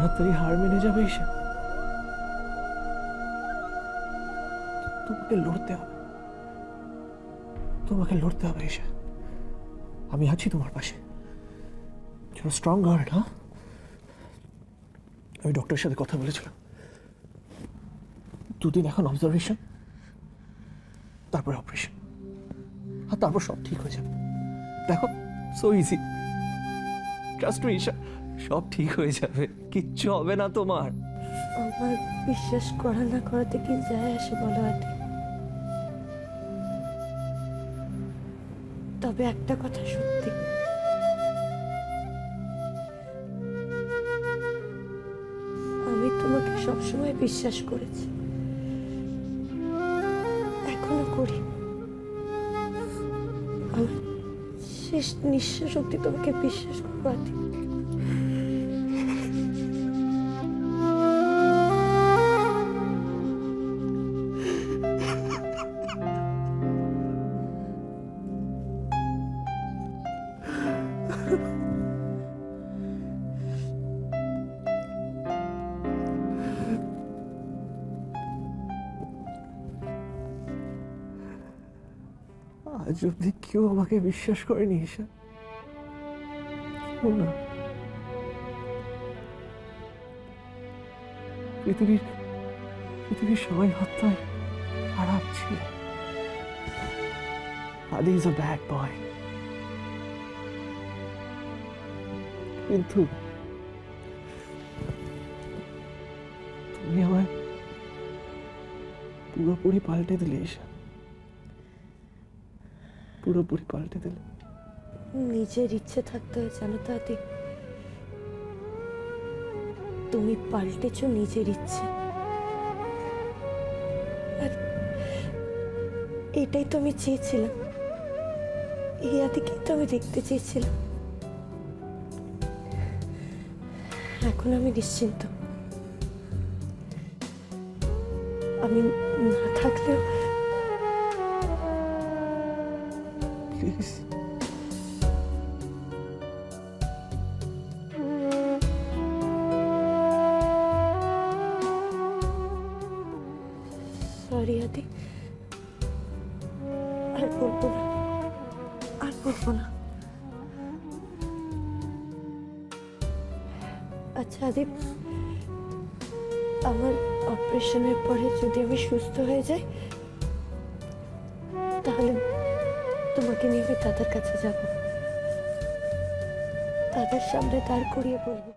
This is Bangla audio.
তাড়াতাড়ি হার মেনে যাবে ঈশা। তোমাকে লড়তে হবে, তোমাকে লড়তে হবে ঈশা। আমি আছি তোমার পাশে। Strong guard. হ্যাঁ, আমি ডক্টরের সাথে কথা বলেছিলাম। 2 দিন এখন অবজারভেশন, তারপরে অপারেশন, আর তারপর সব ঠিক হয়ে যাবে। দেখো, so easy. Trust me Isha, সব ঠিক হয়ে যাবে, কিচ্ছু হবে না তোমার। আমার বিশ্বাস করা না করাতে কি যায় আসে বলো আদি? তবে একটা কথা সত্যি, আমি তোমাকে সবসময় বিশ্বাস করেছি, এখনো করি। আমার শেষ নিঃশ্বাস অব্দি তোমাকে বিশ্বাস করবো আদি। আজ অব্দি কেউ আমাকে বিশ্বাস করেনি ঈশা, কেউ না। পৃথিবীর সবাই হত্যায় খারাপ ছিল। আদি ইজ আ ব্যাড বয়। কিন্তু তুমি আমায় পুরোপুরি পাল্টে দিলে ঈশা, পুরোপুরি পাল্টে দিলে। নিজের ইচ্ছে থাকতে হয় জানো তো আদি। তুমি পাল্টেছো নিজের ইচ্ছে, আর এটাই তো আমি চেয়েছিলাম। এই আদিকেই তো আমি দেখতে চেয়েছিলাম। এখন আমি নিশ্চিন্ত। আমি না থাকলেও প্লিজ, সরি আদি, আর বলবো না, আর বলবো না। আচ্ছা আদি, আমার অপারেশনের পরে যদি আমি সুস্থ হয়ে যাই, তাহলে তোমাকে নিয়ে আমি দাদার কাছে যাব, দাদার সামনে দাঁড় করিয়ে বলবো,